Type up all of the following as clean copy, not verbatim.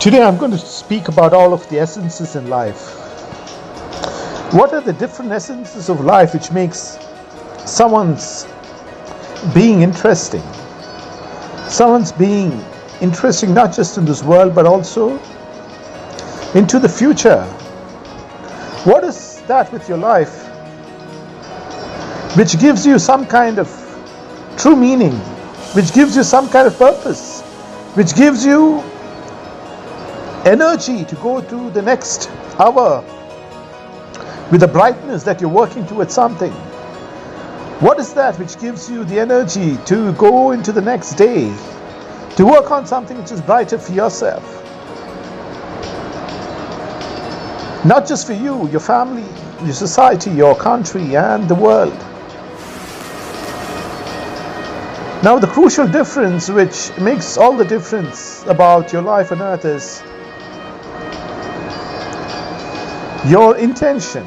Today I'm going to speak about all of the essences in life. What are the different essences of life which makes someone's being interesting? Someone's being interesting not just in this world but also into the future. What is that with your life which gives you some kind of true meaning, which gives you some kind of purpose, which gives you energy to go to the next hour with the brightness that you're working towards something? What is that which gives you the energy to go into the next day, to work on something which is brighter for yourself? Not just for you, your family, your society, your country, and the world. Now, the crucial difference which makes all the difference about your life on earth is your intention.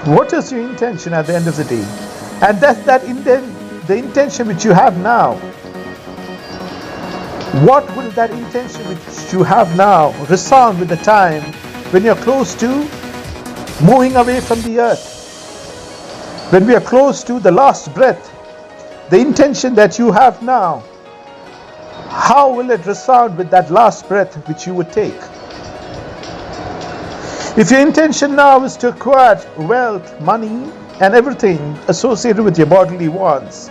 What is your intention at the end of the day? And the intention which you have now. What will that intention which you have now resound with the time when you're close to moving away from the earth? When we are close to the last breath, the intention that you have now, how will it resound with that last breath which you would take? If your intention now is to acquire wealth, money, and everything associated with your bodily wants,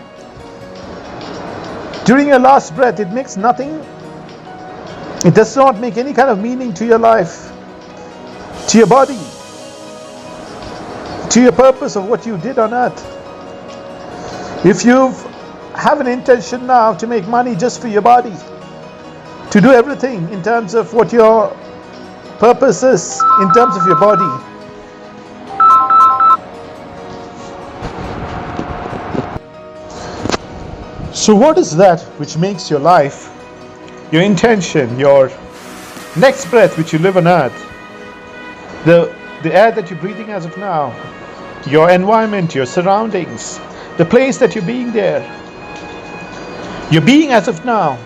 during your last breath, it makes nothing. It does not make any kind of meaning to your life, to your body, to your purpose of what you did on earth. If you have an intention now to make money just for your body, to do everything in terms of what your purpose is, in terms of your body, so what is that which makes your life, your intention, your next breath which you live on earth, the air that you're breathing as of now, your environment, your surroundings, the place that you're being there, your being as of now,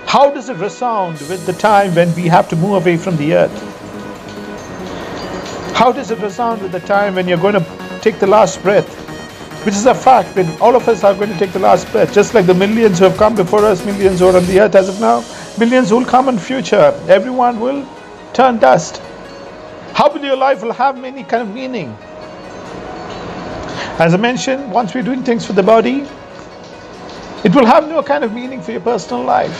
how does it resound with the time when we have to move away from the earth? How does it resound with the time when you're going to take the last breath? Which is a fact, when all of us are going to take the last breath, just like the millions who have come before us, millions who are on the earth as of now, millions who will come in future, everyone will turn dust. How will your life will have any kind of meaning? As I mentioned, once we're doing things for the body, it will have no kind of meaning for your personal life.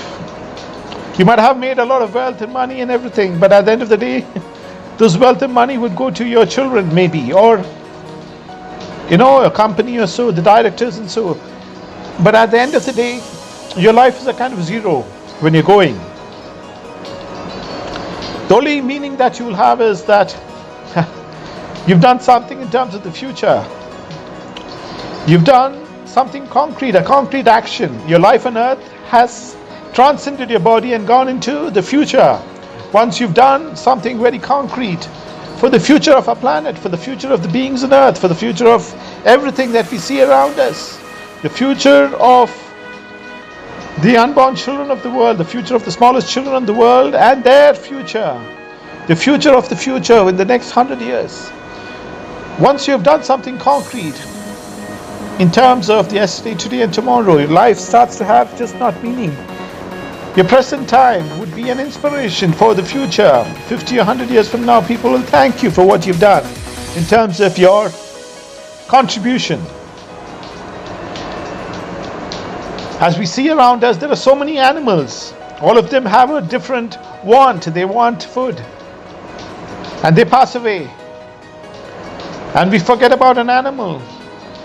You might have made a lot of wealth and money and everything, but at the end of the day, those wealth and money would go to your children maybe, or a company or so, the directors and so. But at the end of the day, your life is a kind of zero when you're going. The only meaning that you will have is that you've done something in terms of the future. You've done something concrete, a concrete action. Your life on earth has transcended your body and gone into the future. Once you've done something very concrete for the future of our planet, for the future of the beings on earth, for the future of everything that we see around us, the future of the unborn children of the world, the future of the smallest children in the world and their future, the future of the future in the next 100 years. Once you have done something concrete in terms of the yesterday, today and tomorrow, your life starts to have just not meaning. Your present time would be an inspiration for the future. 50 or 100 years from now, people will thank you for what you've done in terms of your contribution. As we see around us, there are so many animals. All of them have a different want. They want food. And they pass away. And we forget about an animal.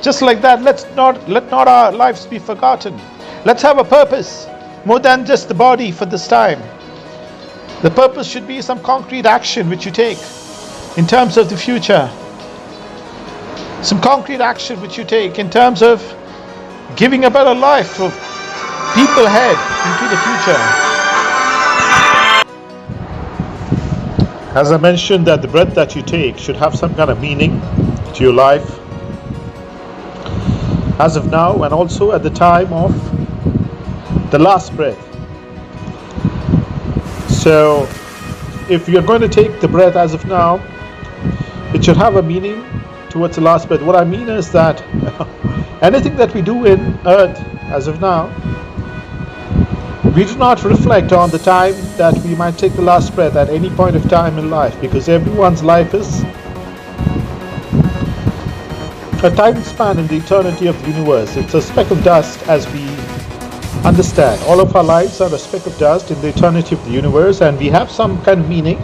Just like that, let not our lives be forgotten. Let's have a purpose more than just the body for this time. The purpose should be some concrete action which you take in terms of the future. Some concrete action which you take in terms of giving a better life for people ahead into the future. As I mentioned, that the breath that you take should have some kind of meaning to your life. As of now, and also at the time of the last breath. So if you're going to take the breath as of now, it should have a meaning towards the last breath. What I mean is that anything that we do in earth as of now, we do not reflect on the time that we might take the last breath at any point of time in life, because everyone's life is a time span in the eternity of the universe. It's a speck of dust as we understand. All of our lives are a speck of dust in the eternity of the universe, and we have some kind of meaning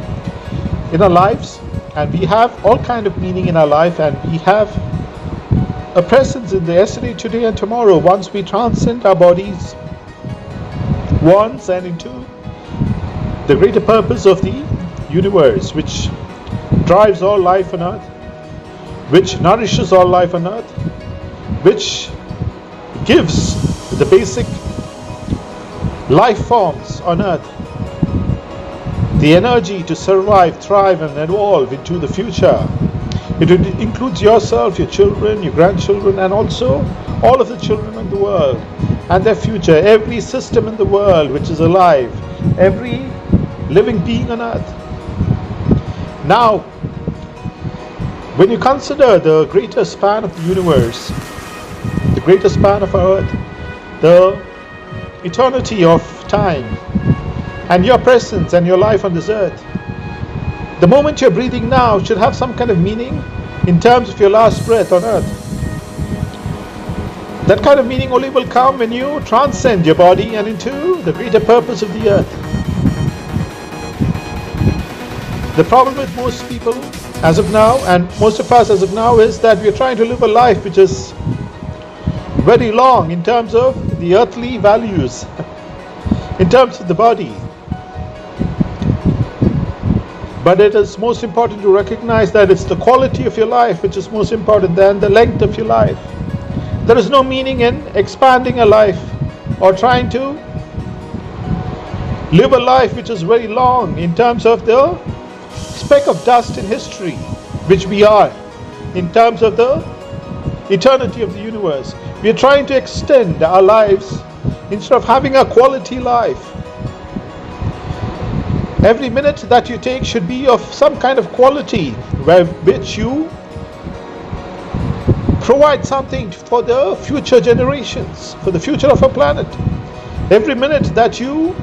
in our lives, and we have all kind of meaning in our life, and we have a presence in the yesterday, today and tomorrow. Once we transcend our bodies once and into the greater purpose of the universe, which drives all life on earth, which nourishes all life on earth, which gives the basic life forms on earth the energy to survive, thrive and evolve into the future. It includes yourself, your children, your grandchildren, and also all of the children of the world and their future, every system in the world which is alive, every living being on earth. Now, when you consider the greater span of the universe, the greater span of our earth, the eternity of time, and your presence and your life on this earth, the moment you're breathing now should have some kind of meaning in terms of your last breath on earth. That kind of meaning only will come when you transcend your body and into the greater purpose of the earth. The problem with most people as of now, and most of us as of now, is that we're trying to live a life which is very long in terms of the earthly values, in terms of the body. But it is most important to recognize that it's the quality of your life which is most important than the length of your life. There is no meaning in expanding a life or trying to live a life which is very long in terms of the speck of dust in history which we are, in terms of the eternity of the universe. We are trying to extend our lives instead of having a quality life. Every minute that you take should be of some kind of quality, which you provide something for the future generations, for the future of our planet. Every minute that you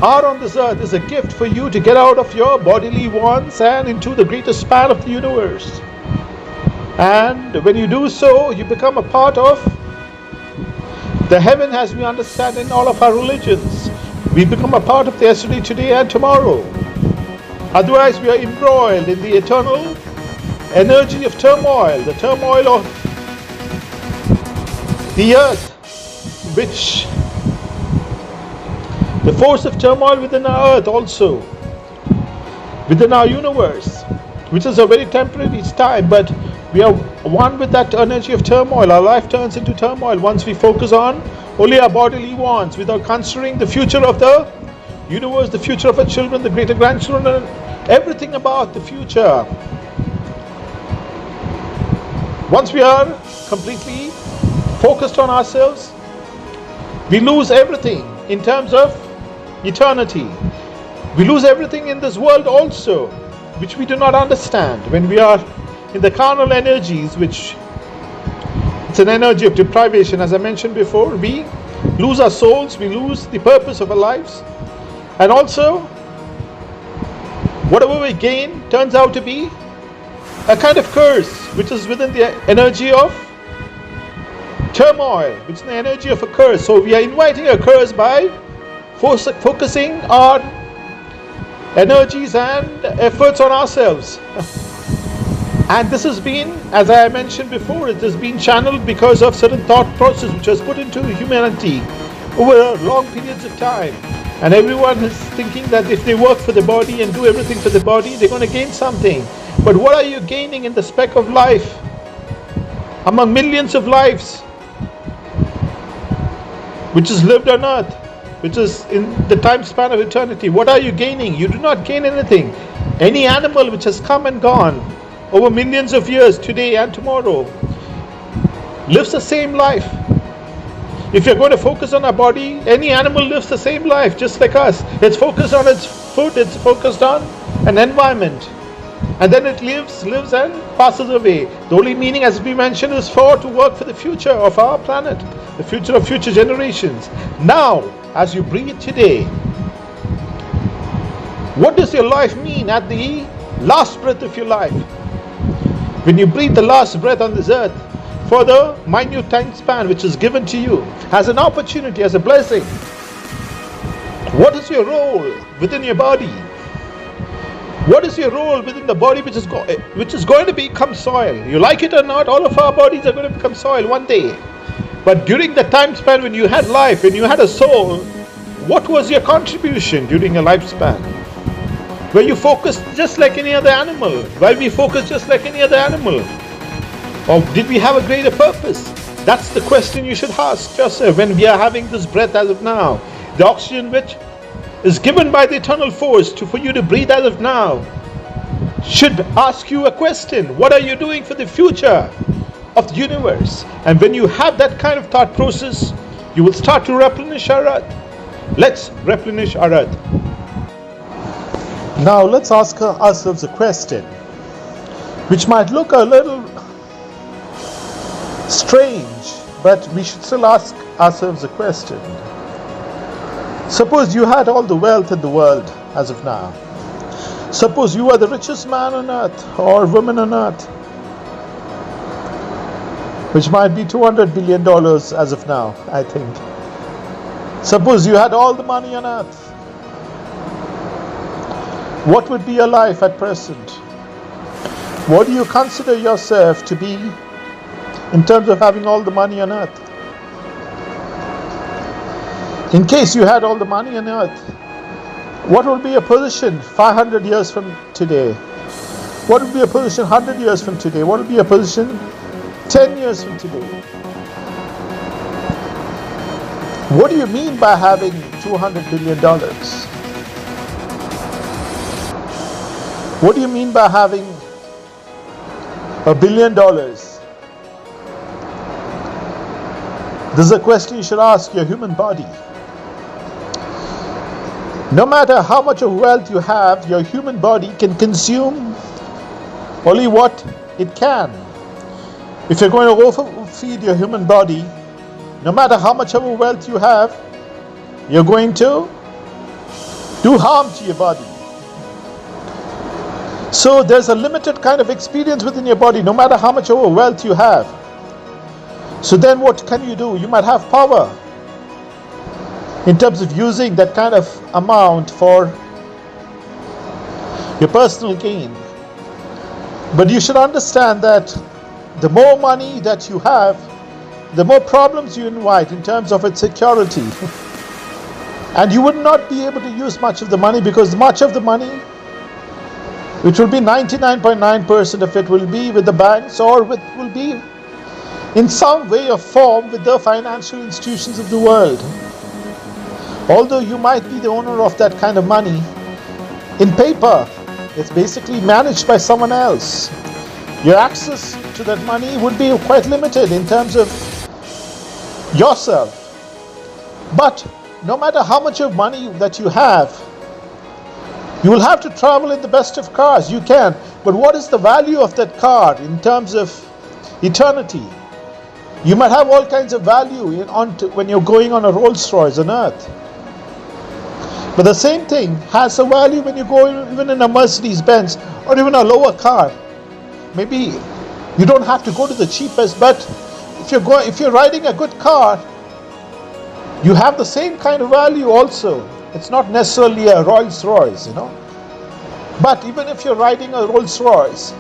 are on this earth is a gift for you to get out of your bodily wants and into the greater span of the universe. And when you do so, you become a part of the heaven as we understand in all of our religions. We become a part of the yesterday, today and tomorrow. Otherwise, we are embroiled in the eternal energy of turmoil, the turmoil of the earth, which the force of turmoil within our earth also, within our universe, which is a very temporary time, but we are one with that energy of turmoil. Our life turns into turmoil once we focus on only our bodily wants without considering the future of the universe, the future of our children, the greater grandchildren, and everything about the future. Once we are completely focused on ourselves, we lose everything in terms of eternity. We lose everything in this world also, which we do not understand. When we are in the carnal energies, which it's an energy of deprivation, as I mentioned before, we lose our souls, we lose the purpose of our lives, and also whatever we gain turns out to be a kind of curse, which is within the energy of turmoil, which is the energy of a curse. So we are inviting a curse by focusing our energies and efforts on ourselves. And this has been, as I mentioned before, it has been channeled because of certain thought process which was put into humanity over long periods of time. And everyone is thinking that if they work for the body and do everything for the body, they're going to gain something. But what are you gaining in the speck of life among millions of lives which is lived on earth, which is in the time span of eternity? What are you gaining? You do not gain anything. Any animal which has come and gone over millions of years, today and tomorrow, lives the same life. If you're going to focus on our body, any animal lives the same life just like us. It's focused on its food, it's focused on an environment. And then it lives and passes away. The only meaning, as we mentioned, is to work for the future of our planet, the future of future generations. Now, as you breathe today, what does your life mean at the last breath of your life? When you breathe the last breath on this earth, for the minute time span which is given to you, as an opportunity, as a blessing, what is your role within your body? What is your role within the body which is going to become soil? You like it or not, all of our bodies are going to become soil one day. But during the time span when you had life, when you had a soul, what was your contribution during your lifespan? Were you focused just like any other animal? Were we focused just like any other animal? Or did we have a greater purpose? That's the question you should ask yourself when we are having this breath as of now. The oxygen which is given by the eternal force for you to breathe as of now should ask you a question. What are you doing for the future of the universe? And when you have that kind of thought process, you will start to replenish our earth. Let's replenish our earth. Now let's ask ourselves a question which might look a little strange, but we should still ask ourselves a question. Suppose you had all the wealth in the world as of now. Suppose you are the richest man on earth or woman on earth, which might be $200 billion as of now, I think. Suppose you had all the money on earth. What would be your life at present? What do you consider yourself to be in terms of having all the money on earth? In case you had all the money on earth, what would be your position 500 years from today? What would be your position 100 years from today? What would be your position 10 years from today? What do you mean by having $200 billion? What do you mean by having $1 billion? This is a question you should ask your human body. No matter how much of wealth you have, your human body can consume only what it can. If you're going to overfeed your human body, no matter how much of wealth you have, you're going to do harm to your body. So there's a limited kind of experience within your body, no matter how much of wealth you have. So then what can you do? You might have power in terms of using that kind of amount for your personal gain. But you should understand that the more money that you have, the more problems you invite in terms of its security. And you would not be able to use much of the money, because much of the money, which will be 99.9% of it, will be with the banks or will be in some way or form with the financial institutions of the world. Although you might be the owner of that kind of money, in paper, it's basically managed by someone else. Your access to that money would be quite limited in terms of yourself. But no matter how much of money that you have, you will have to travel in the best of cars. You can. But what is the value of that car in terms of eternity? You might have all kinds of value when you're going on a Rolls Royce on earth. But the same thing has a value when you go even in a Mercedes Benz or even a lower car. Maybe you don't have to go to the cheapest, but if you're riding a good car, you have the same kind of value also. It's not necessarily a Rolls Royce, But even if you're riding a Rolls Royce,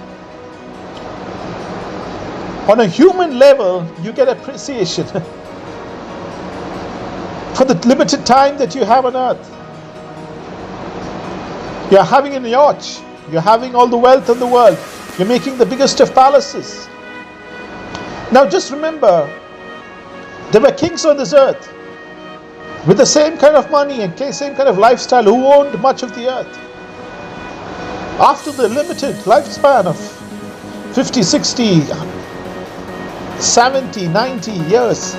on a human level, you get appreciation for the limited time that you have on earth. You're having a yacht. You're having all the wealth in the world. You're making the biggest of palaces. Now just remember, there were kings on this earth with the same kind of money and same kind of lifestyle who owned much of the earth. After the limited lifespan of 50, 60, 70, 90 years,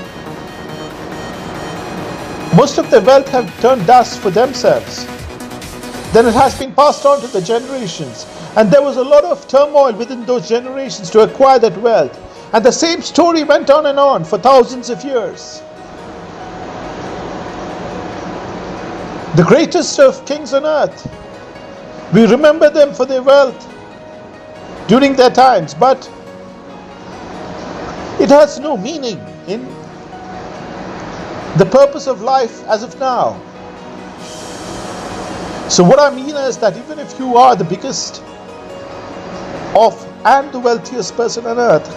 Most of their wealth have turned dust for themselves. Then it has been passed on to the generations. And there was a lot of turmoil within those generations to acquire that wealth. And the same story went on and on for thousands of years. The greatest of kings on earth, we remember them for their wealth during their times, but it has no meaning in the purpose of life as of now. So what I mean is that even if you are the biggest of and the wealthiest person on earth,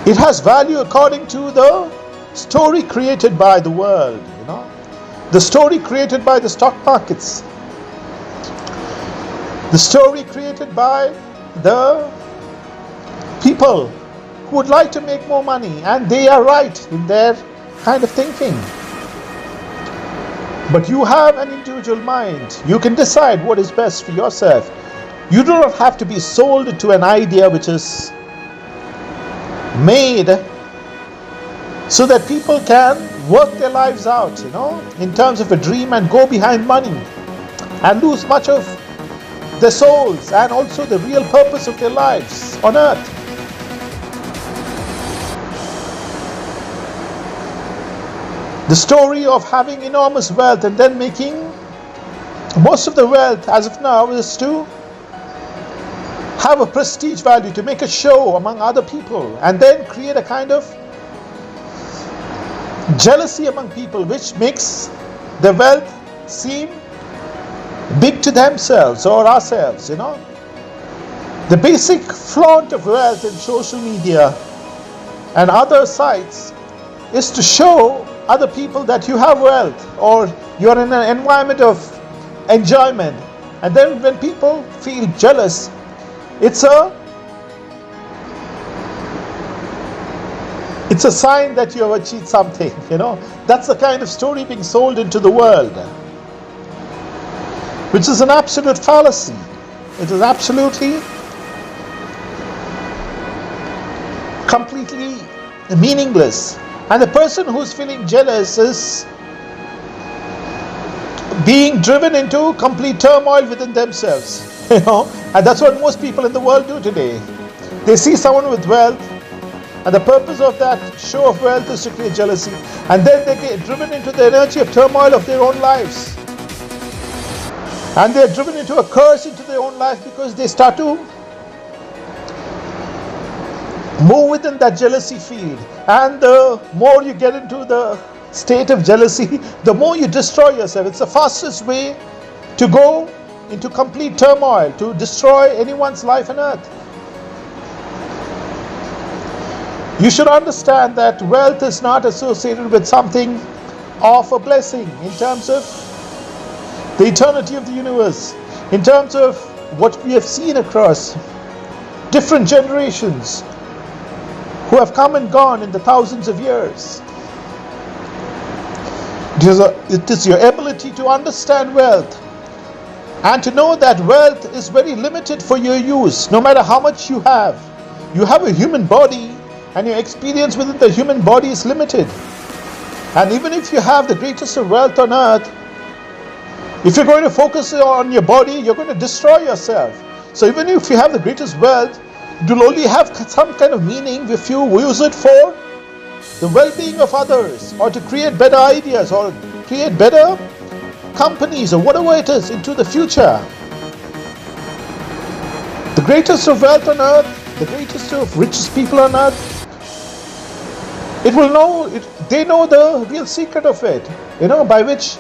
it has value according to the story created by the world, the story created by the stock markets, the story created by the people who would like to make more money, and they are right in their kind of thinking. But you have an individual mind. You can decide what is best for yourself. You do not have to be sold to an idea which is made so that people can work their lives out, in terms of a dream, and go behind money and lose much of their souls and also the real purpose of their lives on earth. The story of having enormous wealth and then making most of the wealth as of now is to have a prestige value, to make a show among other people, and then create a kind of jealousy among people which makes the wealth seem big to themselves or ourselves, The basic flaunt of wealth in social media and other sites is to show other people that you have wealth or you are in an environment of enjoyment. And then when people feel jealous, it's a sign that you have achieved something, That's the kind of story being sold into the world, which is an absolute fallacy. It is absolutely, completely meaningless. And the person who's feeling jealous is being driven into complete turmoil within themselves, And that's what most people in the world do today. They see someone with wealth, and the purpose of that show of wealth is to create jealousy. And then they get driven into the energy of turmoil of their own lives. And they're driven into a curse into their own life because they start to move within that jealousy field. And the more you get into the state of jealousy, the more you destroy yourself. It's the fastest way to go into complete turmoil, to destroy anyone's life on earth. You should understand that wealth is not associated with something of a blessing in terms of the eternity of the universe, in terms of what we have seen across different generations who have come and gone in the thousands of years. It is your ability to understand wealth and to know that wealth is very limited for your use, no matter how much you have. You have a human body, and your experience within the human body is limited. And even if you have the greatest of wealth on earth, if you're going to focus on your body, you're going to destroy yourself. So even if you have the greatest wealth, it will only have some kind of meaning if you use it for the well-being of others, or to create better ideas, or create better companies, or whatever it is into the future. The greatest of wealth on earth, the greatest of richest people on earth, they know the real secret of it, by which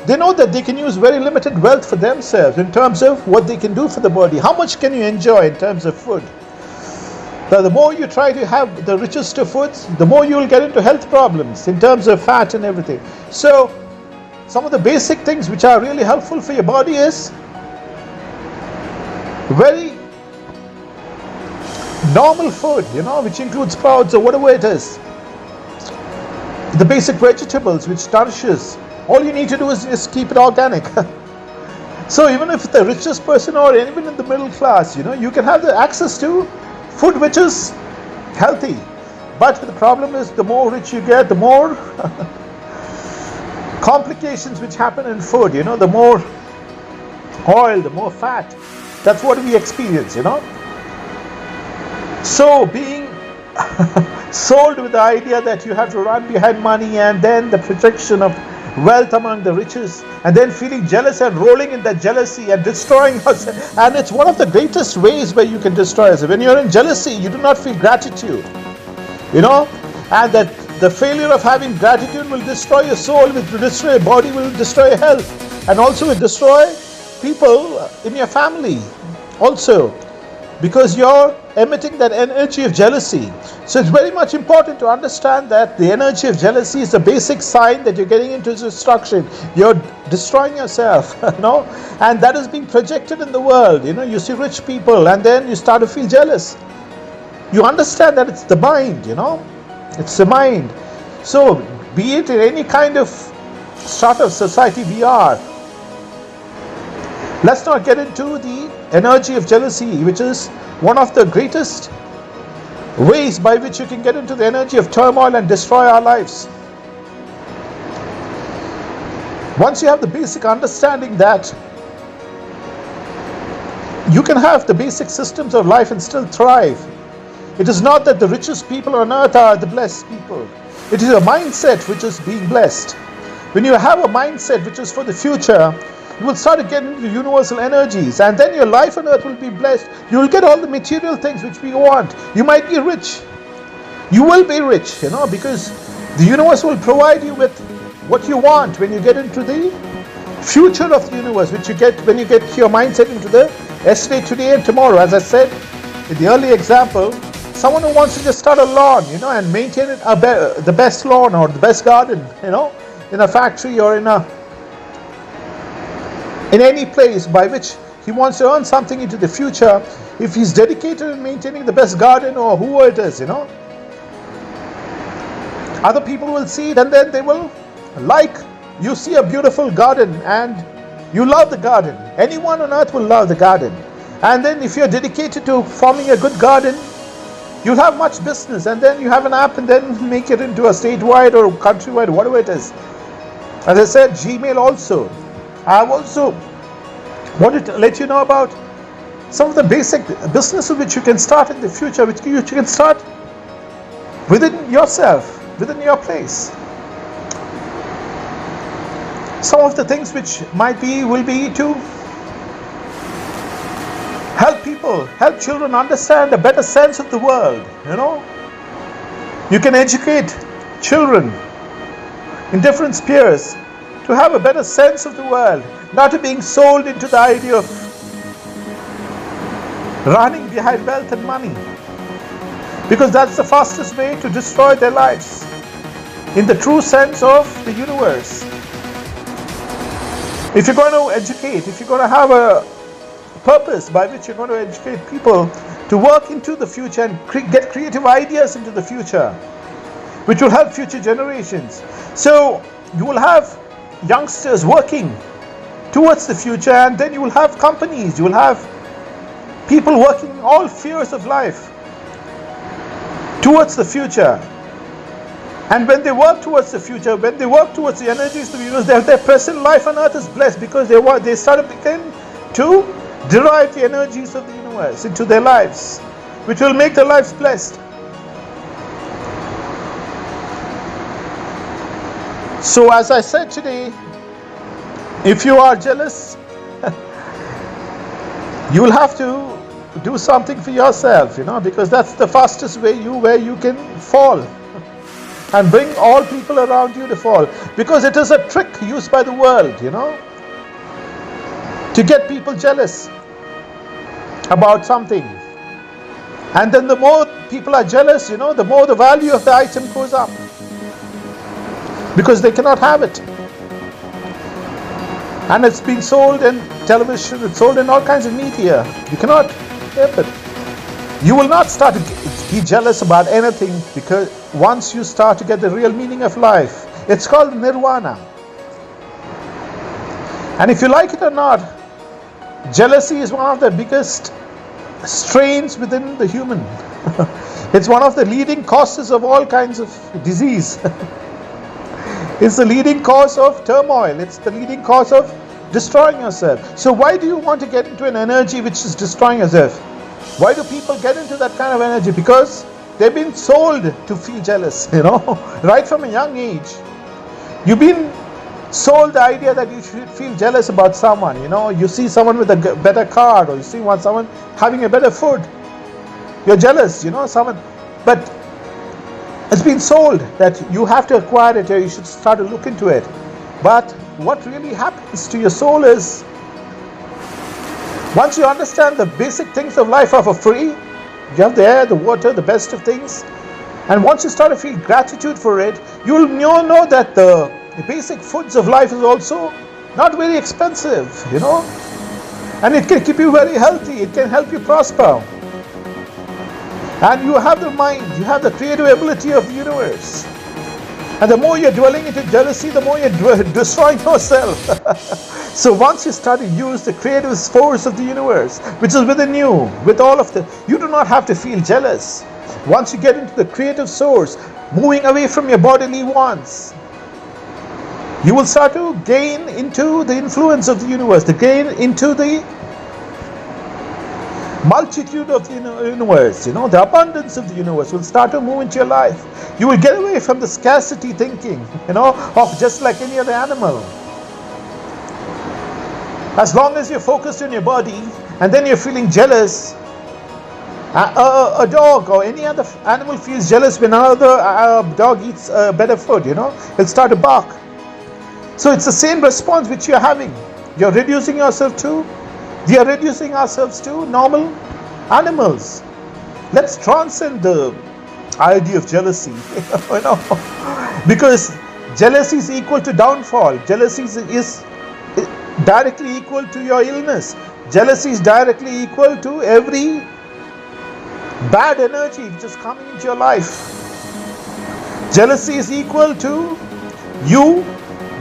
they know that they can use very limited wealth for themselves in terms of what they can do for the body. How much can you enjoy in terms of food? Now, the more you try to have the richest of foods, the more you will get into health problems in terms of fat and everything. So, some of the basic things which are really helpful for your body is very normal food, which includes sprouts or whatever it is. The basic vegetables which nourishes. All you need to do is just keep it organic. So even if the richest person or even in the middle class, you can have the access to food which is healthy. But the problem is, the more rich you get, the more complications which happen in food. The more oil, the more fat. That's what we experience. So being sold with the idea that you have to run behind money, and then the projection of wealth among the riches, and then feeling jealous and rolling in that jealousy and destroying yourself. And it's one of the greatest ways where you can destroy yourself. When you're in jealousy, you do not feel gratitude, and that the failure of having gratitude will destroy your soul, will destroy your body, will destroy your health, and also will destroy people in your family also, because you're emitting that energy of jealousy. So it's very much important to understand that the energy of jealousy is the basic sign that you're getting into destruction. You're destroying yourself, and that is being projected in the world. You see rich people, and then you start to feel jealous. You understand that it's the mind, it's the mind. So be it in any kind of strata of society we are, let's not get into the energy of jealousy, which is one of the greatest ways by which you can get into the energy of turmoil and destroy our lives. Once you have the basic understanding that you can have the basic systems of life and still thrive. It is not that the richest people on earth are the blessed people. It is a mindset which is being blessed. When you have a mindset which is for the future, you will start to get into universal energies, and then your life on earth will be blessed. You will get all the material things which we want. You might be rich. You will be rich, because the universe will provide you with what you want when you get into the future of the universe, which you get when you get your mindset into the yesterday, today, and tomorrow. As I said in the early example, someone who wants to just start a lawn, and maintain it the best lawn or the best garden, in a factory or in any place by which he wants to earn something into the future, if he's dedicated in maintaining the best garden or whoever it is, other people will see it, and then they will you see a beautiful garden and you love the garden. Anyone on earth will love the garden. And then if you're dedicated to forming a good garden, you'll have much business, and then you have an app and then make it into a statewide or countrywide, whatever it is. As I said, Gmail also. I've also wanted to let you know about some of the basic businesses which you can start in the future, which you can start within yourself, within your place. Some of the things which will be to help people, help children understand a better sense of the world. You can educate children in different spheres to have a better sense of the world, not to being sold into the idea of running behind wealth and money, because that's the fastest way to destroy their lives in the true sense of the universe. If you're going to educate, if you're going to have a purpose by which you're going to educate people to work into the future and get creative ideas into the future, which will help future generations. So you will have youngsters working towards the future, and then you will have companies, you will have people working in all spheres of life towards the future. And when they work towards the future, when they work towards the energies of the universe, their present life on earth is blessed, because they start to begin to derive the energies of the universe into their lives, which will make their lives blessed. So as I said today, if you are jealous, you will have to do something for yourself, because that's the fastest way where you can fall and bring all people around you to fall, because it is a trick used by the world, to get people jealous about something. And then the more people are jealous, the more the value of the item goes up, because they cannot have it. And it's being sold in television, it's sold in all kinds of media. You cannot help it. You will not start to be jealous about anything, because once you start to get the real meaning of life, it's called nirvana. And if you like it or not, jealousy is one of the biggest strains within the human. It's one of the leading causes of all kinds of disease. It's the leading cause of turmoil. It's the leading cause of destroying yourself. So why do you want to get into an energy which is destroying yourself? Why do people get into that kind of energy? Because they've been sold to feel jealous, right from a young age. You've been sold the idea that you should feel jealous about someone. You see someone with a better car, or you see someone having a better food. You're jealous, someone. But it's been sold that you have to acquire it, or you should start to look into it. But what really happens to your soul is, once you understand the basic things of life are for free, you have the air, the water, the best of things, and once you start to feel gratitude for it, you'll know that the basic foods of life is also not very expensive, and it can keep you very healthy, it can help you prosper. And you have the mind, you have the creative ability of the universe. And the more you're dwelling into jealousy, the more you're destroying yourself. So once you start to use the creative force of the universe, which is within you, with all of you do not have to feel jealous. Once you get into the creative source, moving away from your bodily wants, you will start to gain into the influence of the universe, to gain into the multitude of the universe, the abundance of the universe will start to move into your life. You will get away from the scarcity thinking, of just like any other animal. As long as you're focused on your body and then you're feeling jealous, a dog or any other animal feels jealous when another dog eats better food, it'll start to bark. So it's the same response which you're having. You're reducing yourself to We are reducing ourselves to normal animals. Let's transcend the idea of jealousy, because jealousy is equal to downfall. Jealousy is directly equal to your illness. Jealousy is directly equal to every bad energy which is coming into your life. Jealousy is equal to you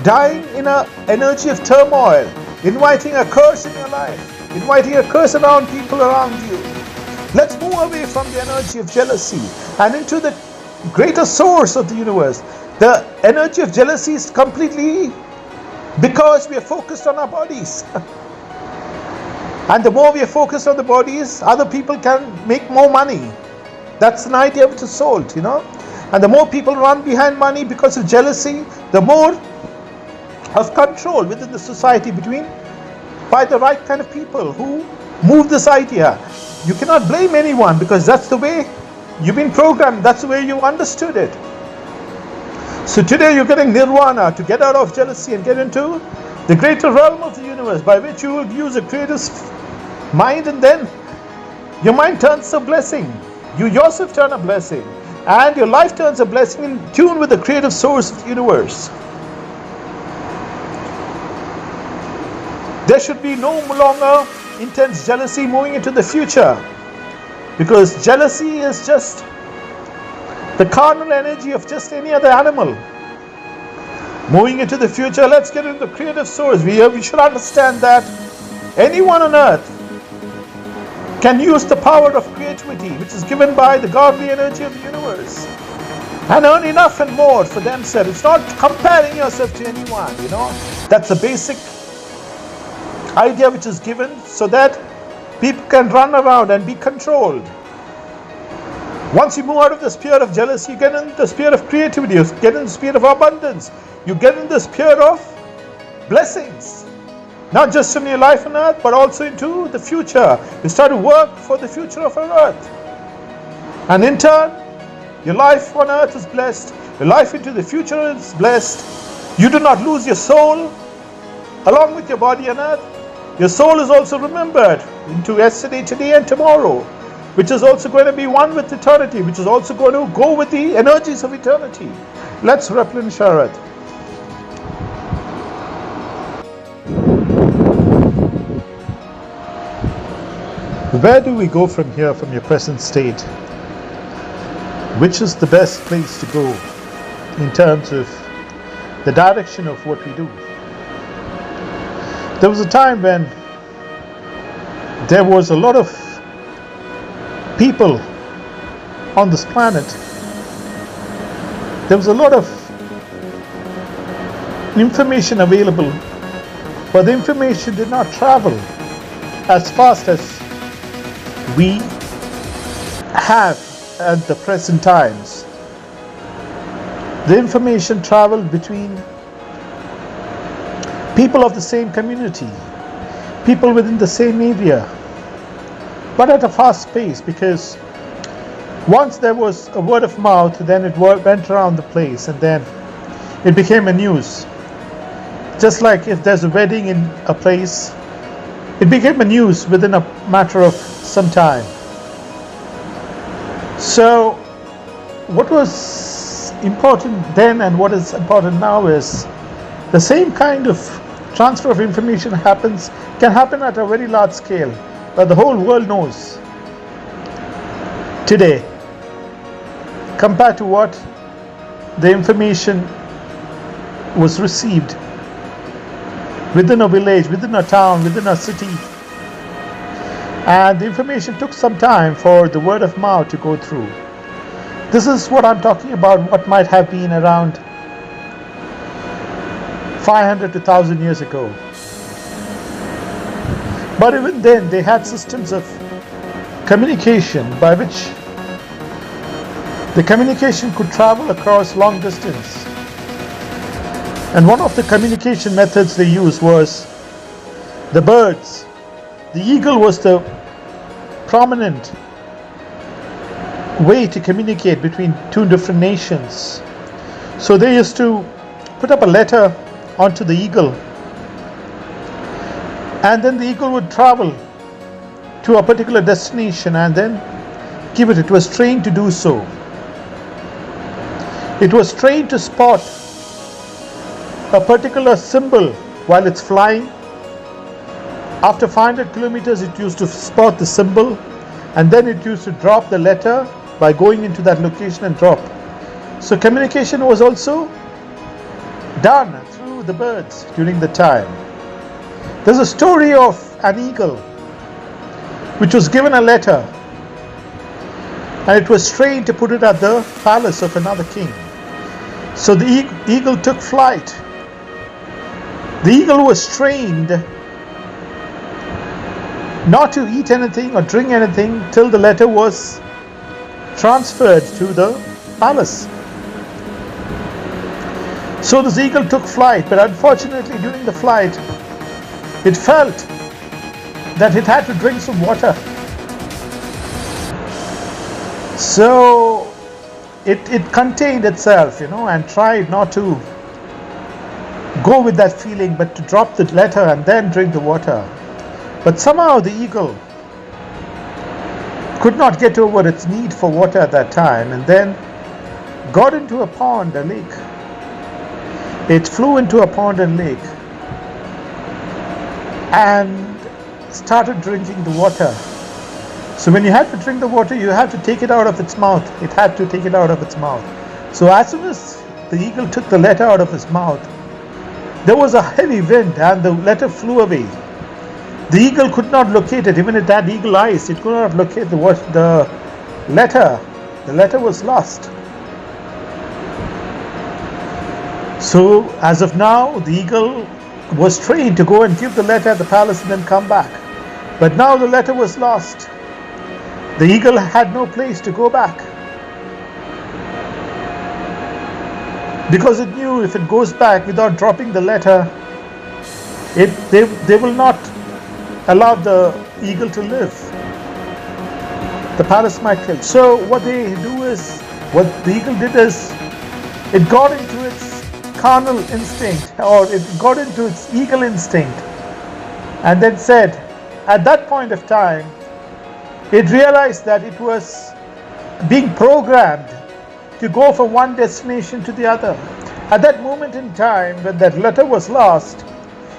dying in an energy of turmoil, inviting a curse in your life, inviting a curse around people around you. Let's move away from the energy of jealousy and into the greater source of the universe. The energy of jealousy is completely because we are focused on our bodies. And the more we are focused on the bodies, other people can make more money. That's an idea which is sold, And the more people run behind money because of jealousy, the more of control within the society by the right kind of people who move this idea. You cannot blame anyone because that's the way you've been programmed. That's the way you understood it. So today you're getting nirvana, to get out of jealousy and get into the greater realm of the universe, by which you will use a creative mind, and then your mind turns a blessing. You yourself turn a blessing, and your life turns a blessing in tune with the creative source of the universe. There should be no longer intense jealousy moving into the future, because jealousy is just the carnal energy of just any other animal. Moving into the future, let's get into the creative source. We should understand that anyone on earth can use the power of creativity, which is given by the godly energy of the universe, and earn enough and more for themselves. It's not comparing yourself to anyone, That's the basic idea which is given so that people can run around and be controlled. Once you move out of the sphere of jealousy, you get into the sphere of creativity, you get into the sphere of abundance, you get into the sphere of blessings, not just in your life on earth, but also into the future. You start to work for the future of our earth, and in turn, your life on earth is blessed, your life into the future is blessed. You do not lose your soul along with your body on earth. Your soul is also remembered into yesterday, today, and tomorrow, which is also going to be one with eternity, which is also going to go with the energies of eternity. Let's replenish our earth. Where do we go from here, from your present state? Which is the best place to go in terms of the direction of what we do? There was a time when there was a lot of people on this planet. There was a lot of information available, but the information did not travel as fast as we have at the present times. The information traveled between people of the same community, people within the same area, but at a fast pace, because once there was a word of mouth, then it went around the place, and then it became a news. Just like if there's a wedding in a place, it became a news within a matter of some time. So what was important then and what is important now is the same kind of transfer of information can happen at a very large scale, but the whole world knows today, compared to what the information was received within a village, within a town, within a city. And the information took some time for the word of mouth to go through. This is what I'm talking about, what might have been around 500 to 1,000 years ago. But even then, they had systems of communication by which the communication could travel across long distance. And one of the communication methods they used was the birds. The eagle was the prominent way to communicate between two different nations. So they used to put up a letter onto the eagle, and then the eagle would travel to a particular destination and then give it. It was trained to do so. It was trained to spot a particular symbol while it's flying. After 500 kilometers, it used to spot the symbol, and then it used to drop the letter by going into that location and drop. So communication was also done through the birds during the time. There's a story of an eagle which was given a letter, and it was trained to put it at the palace of another king. So the eagle took flight. The eagle was trained not to eat anything or drink anything till the letter was transferred to the palace. So this eagle took flight, but unfortunately during the flight, it felt that it had to drink some water. So it contained itself, and tried not to go with that feeling, but to drop the letter and then drink the water. But somehow the eagle could not get over its need for water at that time, and then got into a pond, a lake. It flew into a pond and lake and started drinking the water. So when you had to drink the water, you had to take it out of its mouth. It had to take it out of its mouth. So as soon as the eagle took the letter out of his mouth, there was a heavy wind and the letter flew away. The eagle could not locate it. Even it had eagle eyes, it could not locate the letter. The letter was lost. So as of now, the eagle was trained to go and give the letter at the palace and then come back. But now the letter was lost. The eagle had no place to go back, because it knew if it goes back without dropping the letter, they will not allow the eagle to live. The palace might kill. So what the eagle did is, it got into its carnal instinct, or it got into its eagle instinct, and then said, at that point of time, it realized that it was being programmed to go from one destination to the other. At that moment in time, when that letter was lost,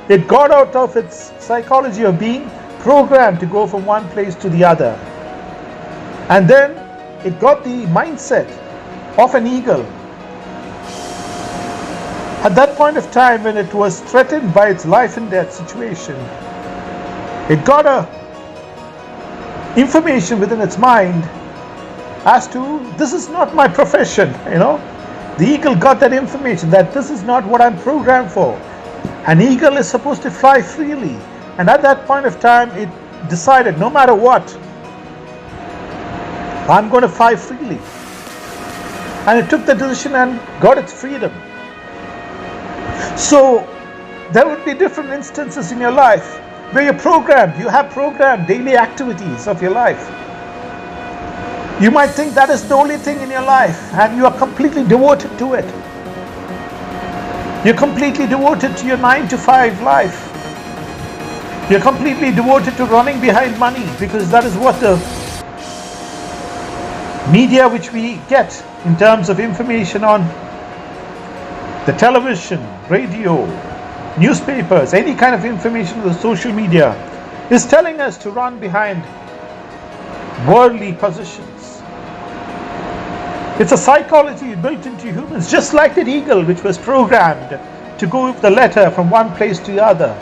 it got out of its psychology of being programmed to go from one place to the other. And then it got the mindset of an eagle. At that point of time, when it was threatened by its life and death situation, it got information within its mind as to, this is not my profession, The eagle got that information that this is not what I'm programmed for. An eagle is supposed to fly freely. And at that point of time, it decided no matter what, I'm going to fly freely. And it took the decision and got its freedom. So there would be different instances in your life where you're programmed. You have programmed daily activities of your life. You might think that is the only thing in your life and you are completely devoted to it. You're completely devoted to your 9 to 5 life. You're completely devoted to running behind money because that is what the media which we get in terms of information on the television, radio, newspapers, any kind of information on the social media is telling us to run behind worldly possessions. It's a psychology built into humans, just like that eagle which was programmed to go with the letter from one place to the other.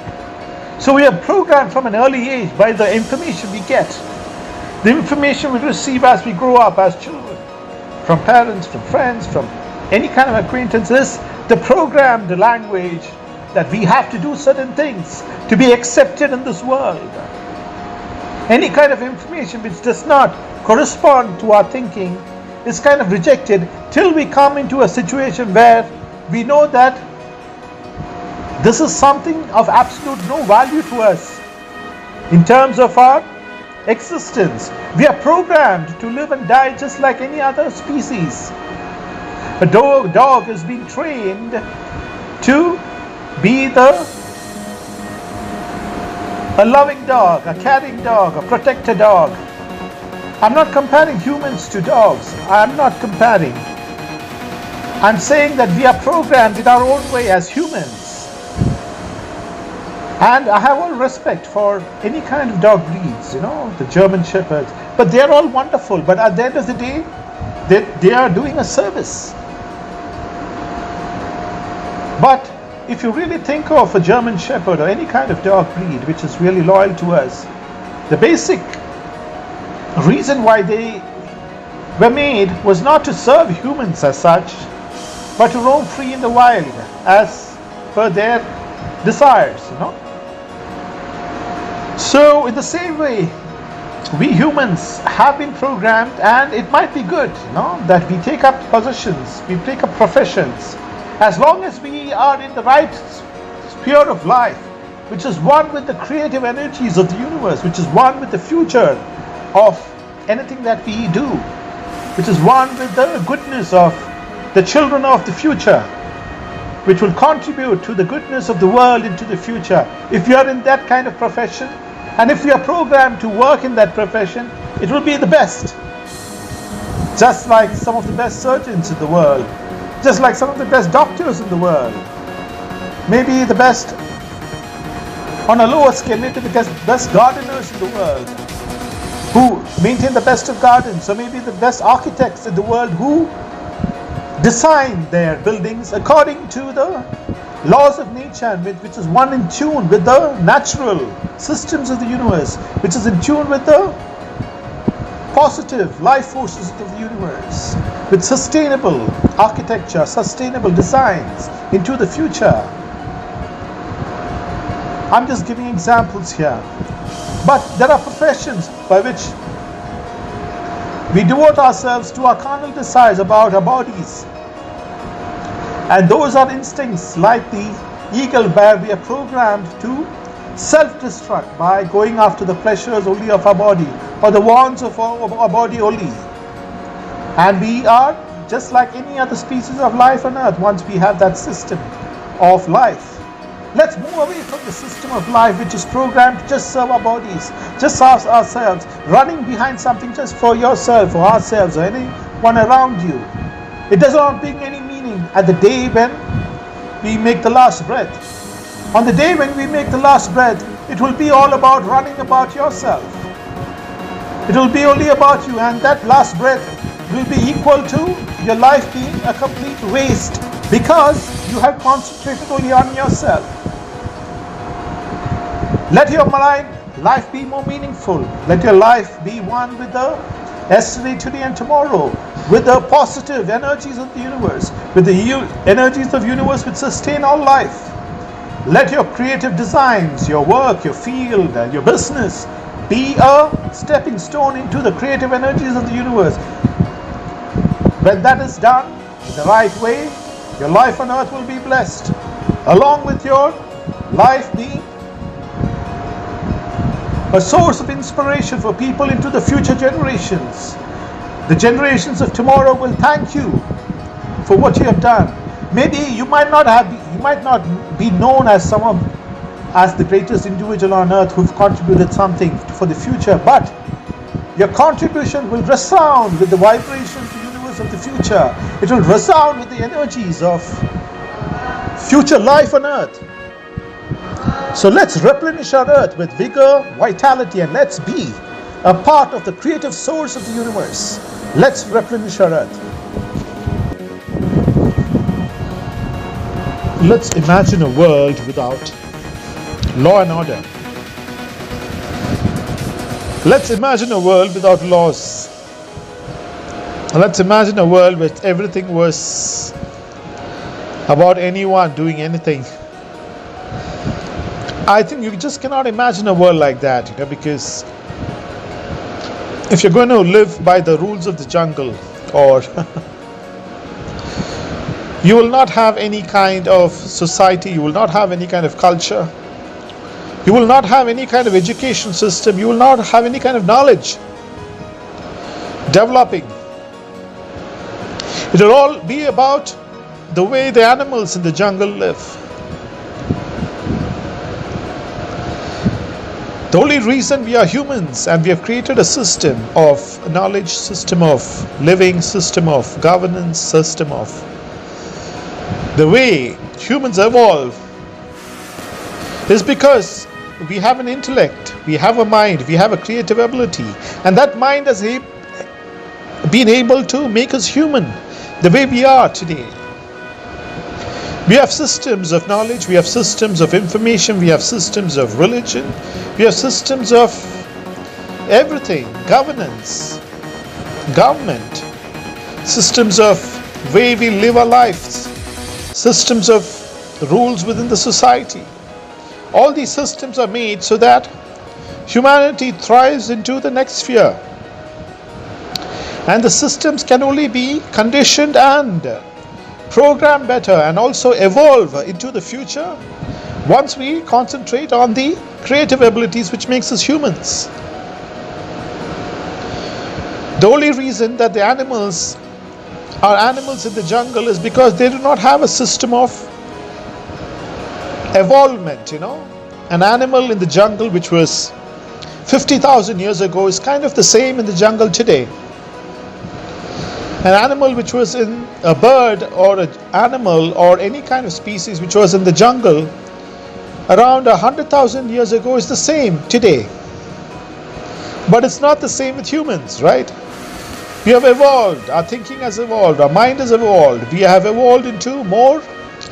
So we are programmed from an early age by the information we get, the information we receive as we grow up as children, from parents, from friends, from any kind of acquaintances, the programmed language that we have to do certain things to be accepted in this world. Any kind of information which does not correspond to our thinking is kind of rejected till we come into a situation where we know that this is something of absolute no value to us in terms of our existence. We are programmed to live and die just like any other species. A dog is being trained to be a loving dog, a caring dog, a protector dog. I'm not comparing humans to dogs. I'm not comparing. I'm saying that we are programmed in our own way as humans. And I have all respect for any kind of dog breeds, the German Shepherds. But they're all wonderful. But at the end of the day, they are doing a service. But if you really think of a German Shepherd or any kind of dog breed which is really loyal to us, the basic reason why they were made was not to serve humans as such, but to roam free in the wild as per their desires, So in the same way, we humans have been programmed, and it might be good, that we take up positions, we take up professions, as long as we are in the right sphere of life, which is one with the creative energies of the universe, which is one with the future of anything that we do, which is one with the goodness of the children of the future, which will contribute to the goodness of the world into the future. If you are in that kind of profession, and if you are programmed to work in that profession, it will be the best. Just like some of the best surgeons in the world, just like some of the best doctors in the world, maybe the best on a lower scale, maybe the best gardeners in the world who maintain the best of gardens, or maybe the best architects in the world who design their buildings according to the laws of nature, which is one in tune with the natural systems of the universe, which is in tune with the positive life forces of the universe, with sustainable architecture, sustainable designs into the future. I'm just giving examples here. But there are professions by which we devote ourselves to our carnal desires about our bodies. And those are instincts like the eagle, where we are programmed to self-destruct by going after the pleasures only of our body, or the wants of our body only. And we are just like any other species of life on earth once we have that system of life. Let's move away from the system of life which is programmed to just serve our bodies, just ourselves, running behind something just for yourself or ourselves or anyone around you. It does not bring any meaning at the day when we make the last breath. On the day when we make the last breath, it will be all about running about yourself. It will be only about you, and that last breath will be equal to your life being a complete waste because you have concentrated only on yourself. Let your life be more meaningful. Let your life be one with the yesterday, today, and tomorrow. with the positive energies of the universe, with the energies of the universe which sustain all life. Let your creative designs, your work, your field, your business be a stepping stone into the creative energies of the universe. When that is done in the right way, your life on earth will be blessed, along with your life being a source of inspiration for people into the future generations. The generations of tomorrow will thank you for what you have done. Maybe you might not be known as as the greatest individual on earth who've contributed something for the future, but your contribution will resound with the vibrations of the universe of the future. It will resound with the energies of future life on earth. So let's replenish our earth with vigor, vitality, and let's be a part of the creative source of the universe. Let's replenish our earth. Let's imagine a world without law and order. Let's imagine a world without laws. Let's imagine a world where everything was about anyone doing anything. I think you just cannot imagine a world like that, because if you're going to live by the rules of the jungle, or you will not have any kind of society, you will not have any kind of culture, you will not have any kind of education system, you will not have any kind of knowledge developing. It will all be about the way the animals in the jungle live. The only reason we are humans and we have created a system of knowledge, system of living, system of governance, system of the way humans evolve is because we have an intellect, we have a mind, we have a creative ability, and that mind has been able to make us human the way we are today. We have systems of knowledge, we have systems of information, we have systems of religion, we have systems of everything, governance, government, systems of way we live our lives, systems of rules within the society. All these systems are made so that humanity thrives into the next sphere. And the systems can only be conditioned and program better and also evolve into the future once we concentrate on the creative abilities which makes us humans. The only reason that the animals are animals in the jungle is because they do not have a system of evolvement. An animal in the jungle which was 50,000 years ago is kind of the same in the jungle today. An animal which was in a bird or an animal or any kind of species which was in the jungle around 100,000 years ago is the same today. But it's not the same with humans, right? We have evolved, our thinking has evolved, our mind has evolved. We have evolved into more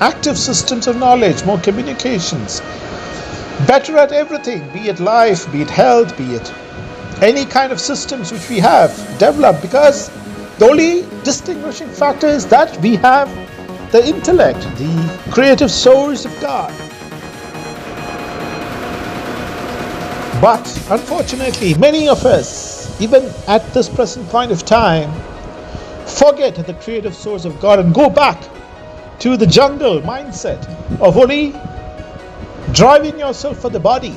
active systems of knowledge, more communications, better at everything, be it life, be it health, be it any kind of systems which we have developed, because the only distinguishing factor is that we have the intellect, the creative source of God. But unfortunately, many of us, even at this present point of time, forget the creative source of God and go back to the jungle mindset of only driving yourself for the body.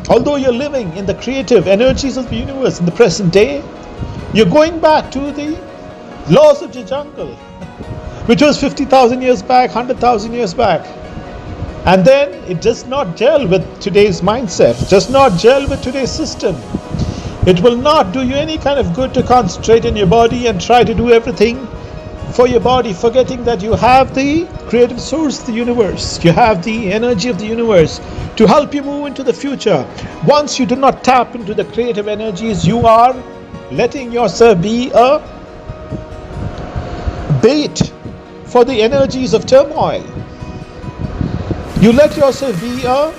Although you're living in the creative energies of the universe in the present day, you're going back to the laws of the jungle, which was 50,000 years back, 100,000 years back. And then it does not gel with today's mindset, does not gel with today's system. It will not do you any kind of good to concentrate in your body and try to do everything for your body, forgetting that you have the creative source of the universe. You have the energy of the universe to help you move into the future. Once you do not tap into the creative energies, you are letting yourself be a bait for the energies of turmoil. You let yourself be a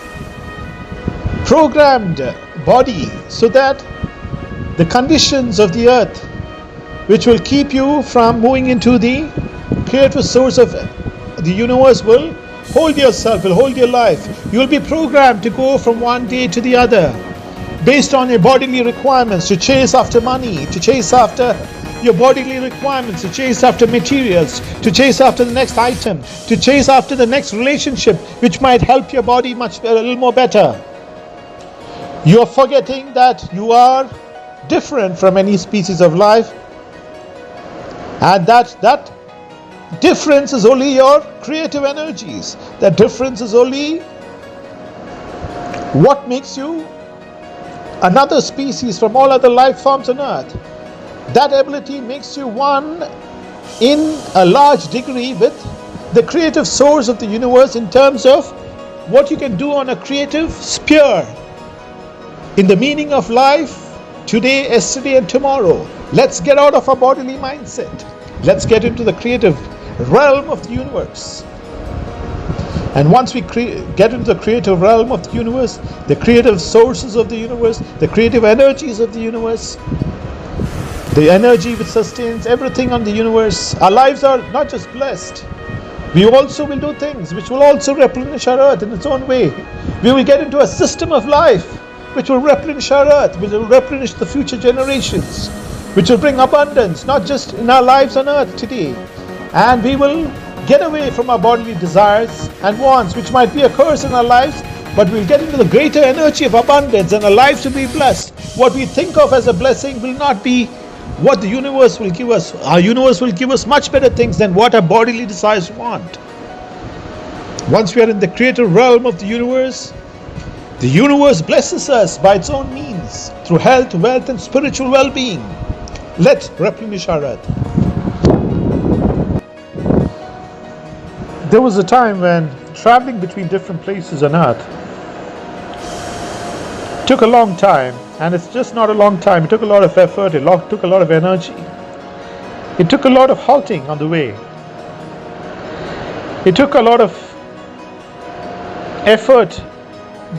programmed body so that the conditions of the earth which will keep you from moving into the creative source of the universe will hold yourself, will hold your life. You will be programmed to go from one day to the other based on your bodily requirements, to chase after money, to chase after your bodily requirements, to chase after materials, to chase after the next item, to chase after the next relationship which might help your body a little more better. You are forgetting that you are different from any species of life, and that difference is only your creative energies. That difference is only what makes you another species from all other life forms on earth. That ability makes you one in a large degree with the creative source of the universe in terms of what you can do on a creative sphere in the meaning of life today, yesterday, and tomorrow. Let's get out of our bodily mindset. Let's get into the creative realm of the universe. And once we get into the creative realm of the universe, the creative sources of the universe, the creative energies of the universe, the energy which sustains everything on the universe, our lives are not just blessed. We also will do things which will also replenish our earth in its own way. We will get into a system of life which will replenish our earth, which will replenish the future generations, which will bring abundance, not just in our lives on earth today. And we will get away from our bodily desires and wants, which might be a curse in our lives, but we'll get into the greater energy of abundance, and our lives will be blessed. What we think of as a blessing will not be what the universe will give us. Our universe will give us much better things than what our bodily desires want. Once we are in the creative realm of the universe blesses us by its own means through health, wealth, and spiritual well-being. Let's replenish our earth. There was a time when traveling between different places on earth took a long time, and it's just not a long time. It took a lot of effort, it took a lot of energy. It took a lot of halting on the way. It took a lot of effort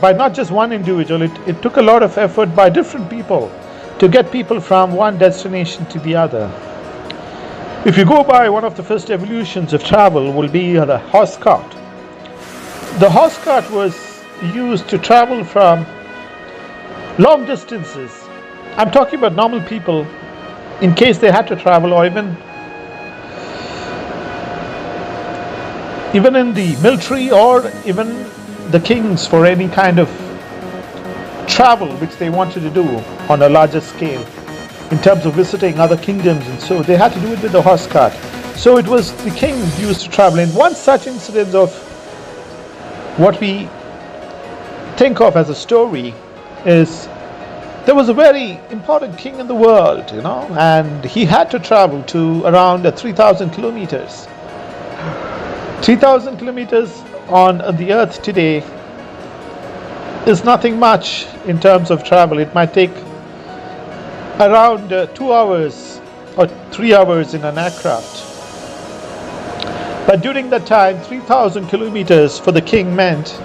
by not just one individual, it took a lot of effort by different people to get people from one destination to the other. If you go by one of the first evolutions of travel will be the horse cart. The horse cart was used to travel from long distances. I'm talking about normal people in case they had to travel, or even in the military, or even the kings for any kind of travel which they wanted to do on a larger scale in terms of visiting other kingdoms, and so they had to do it with the horse cart. So it was the kings used to travel. And one such incident of what we think of as a story is there was a very important king in the world, and he had to travel to around 3,000 kilometers. 3,000 kilometers on the earth today is nothing much in terms of travel. It might take around 2 hours or 3 hours in an aircraft. But during that time, 3,000 kilometers for the king meant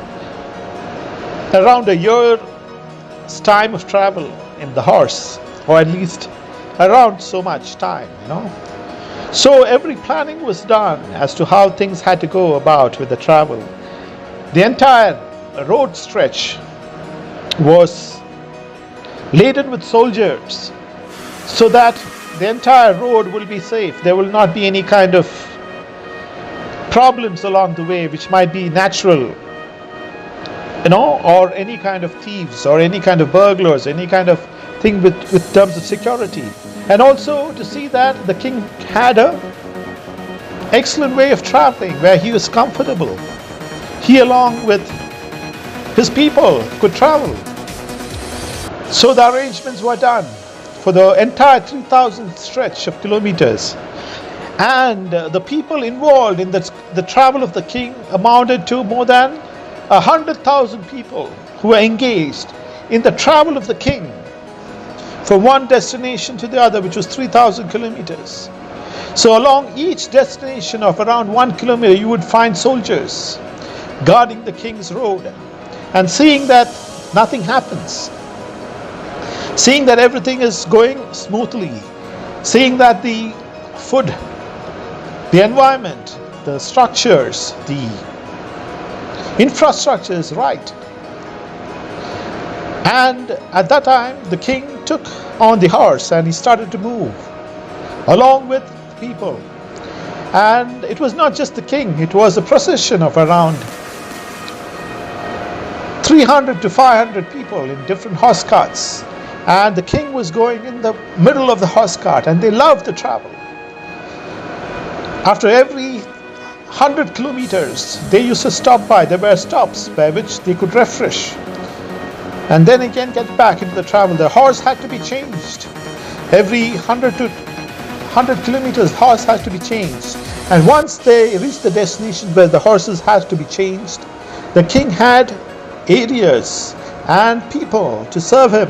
around a year's time of travel in the horse, or at least around so much time, So every planning was done as to how things had to go about with the travel. The entire road stretch was laden with soldiers so that the entire road will be safe. There will not be any kind of problems along the way which might be natural, or any kind of thieves or any kind of burglars, any kind of thing with terms of security. And also to see that the king had an excellent way of traveling where he was comfortable. He, along with his people, could travel. So the arrangements were done for the entire 3,000 stretch of kilometers. And the people involved in the travel of the king amounted to more than 100,000 people who were engaged in the travel of the king from one destination to the other, which was 3,000 kilometers. So along each destination of around 1 kilometer, you would find soldiers guarding the king's road and seeing that nothing happens, seeing that everything is going smoothly, seeing that the food, the environment, the structures, the infrastructure is right. And at that time, the king took on the horse and he started to move along with people. And it was not just the king, it was a procession of around 300 to 500 people in different horse carts. And the king was going in the middle of the horse cart, and they loved the travel. After every 100 kilometers, they used to stop by. There were stops by which they could refresh and then again get back into the travel. The horse had to be changed. Every 100 kilometers, the horse had to be changed. And once they reached the destination where the horses had to be changed, the king had areas and people to serve him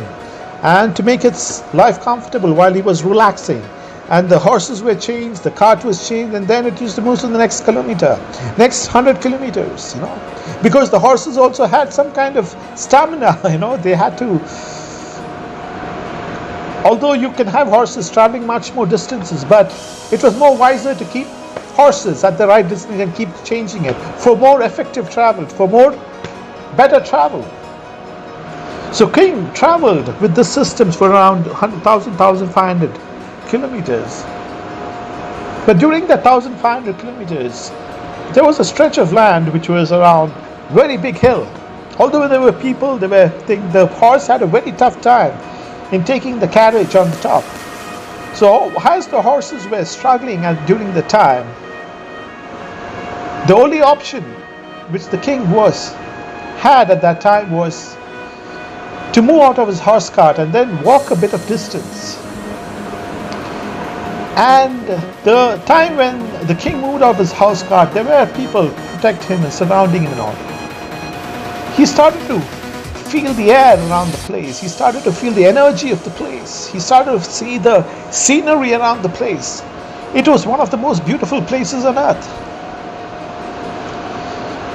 and to make his life comfortable while he was relaxing. And the horses were changed, the cart was changed, and then it used to move to the next kilometer, next 100 kilometers, because the horses also had some kind of stamina, they had to. Although you can have horses traveling much more distances, but it was more wiser to keep horses at the right distance and keep changing it for more effective travel, for more better travel. So king traveled with the systems for around 1,500 kilometers. But during that 1,500 kilometers, there was a stretch of land which was around very big hill. Although there were people, the horse had a very tough time in taking the carriage on the top. So as the horses were struggling during the time, the only option which the king had at that time was to move out of his horse cart and then walk a bit of distance. And the time when the king moved out of his horse cart, there were people protecting him and surrounding him and all. He started to feel the air around the place. He started to feel the energy of the place. He started to see the scenery around the place. It was one of the most beautiful places on earth.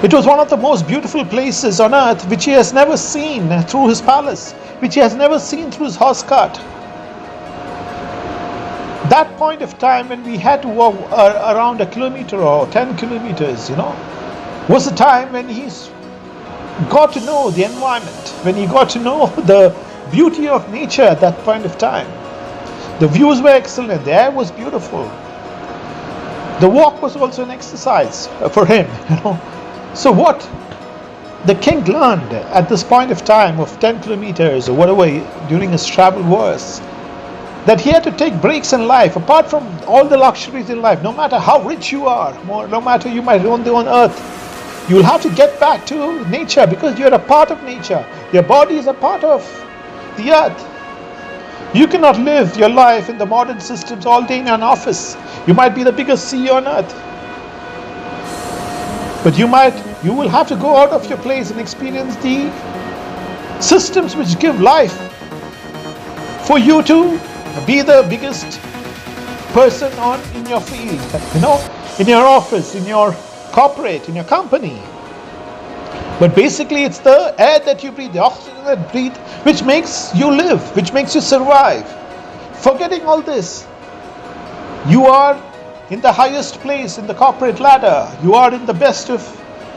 It was one of the most beautiful places on earth which he has never seen through his palace, which he has never seen through his horse cart. That point of time when we had to walk around a kilometer or 10 kilometers, was the time when he got to know the environment, when he got to know the beauty of nature at that point of time. The views were excellent, the air was beautiful. The walk was also an exercise for him, So what the king learned at this point of time of 10 kilometers or whatever during his travel was that he had to take breaks in life. Apart from all the luxuries in life, no matter how rich you are, no matter you might own on earth, you will have to get back to nature because you're a part of nature. Your body is a part of the earth. You cannot live your life in the modern systems all day in an office. You might be the biggest CEO on earth, but you will have to go out of your place and experience the systems which give life for you to be the biggest person in your field, in your office, in your corporate, in your company. But basically it's the air that you breathe, the oxygen that you breathe, which makes you live, which makes you survive. Forgetting all this, you are in the highest place in the corporate ladder. You are in the best of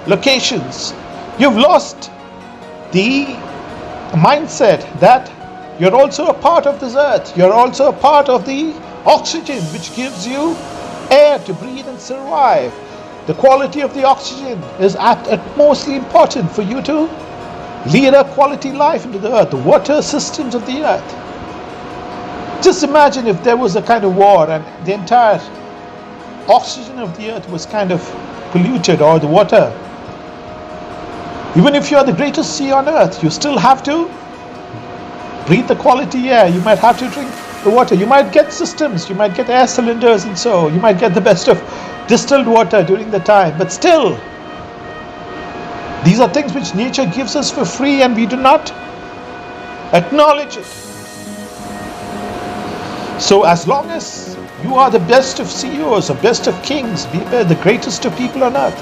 locations. You've lost the mindset that you're also a part of this earth. You're also a part of the oxygen which gives you air to breathe and survive. The quality of the oxygen is at mostly important for you to lead a quality life into the earth, the water systems of the earth. Just imagine if there was a kind of war and the entire oxygen of the earth was kind of polluted, or the water. Even if you are the greatest CEO on earth, you still have to breathe the quality air. You might have to drink the water. You might get systems, you might get air cylinders, and so you might get the best of distilled water during the time. But still, these are things which nature gives us for free and we do not acknowledge it. So as long as you are the best of CEOs or best of kings, be the greatest of people on earth,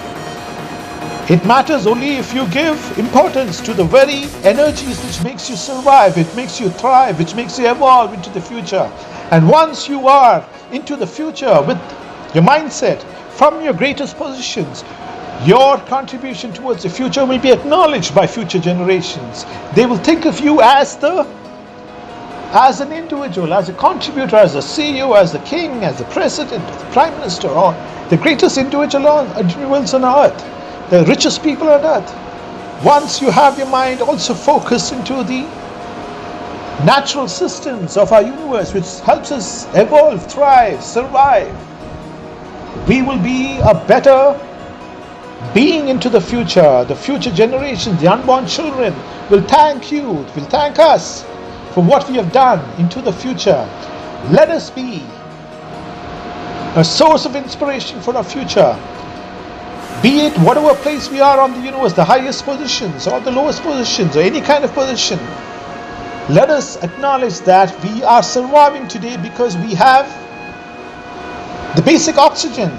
It matters only if you give importance to the very energies which makes you survive, it makes you thrive, which makes you evolve into the future. And once you are into the future with your mindset from your greatest positions, your contribution towards the future will be acknowledged by future generations. They will think of you as an individual, as a contributor, as a CEO, as a king, as a president, as a prime minister, or the greatest individuals on earth, the richest people on earth. Once you have your mind also focused into the natural systems of our universe, which helps us evolve, thrive, survive, we will be a better being into the future. The future generations, the unborn children, will thank you, will thank us for what we have done into the future. Let us be a source of inspiration for our future. Be it whatever place we are on the universe, the highest positions or the lowest positions or any kind of position. Let us acknowledge that we are surviving today because we have the basic oxygen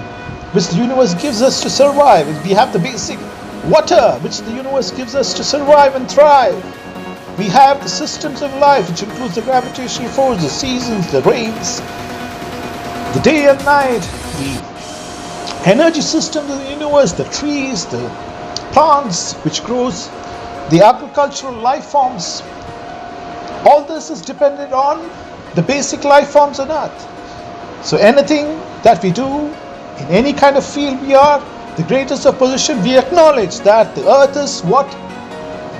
which the universe gives us to survive. We have the basic water which the universe gives us to survive and thrive. We have the systems of life, which includes the gravitational force, the seasons, the rains, the day and night, the energy systems of the universe, the trees, the plants which grows, the agricultural life forms. All this is dependent on the basic life forms on earth. So anything that we do in any kind of field we are, the greatest of position, we acknowledge that the earth is what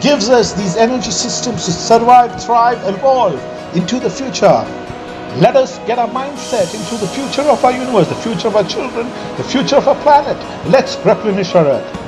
gives us these energy systems to survive, thrive, evolve into the future. Let us get our mindset into the future of our universe, the future of our children, the future of our planet. Let's replenish our earth.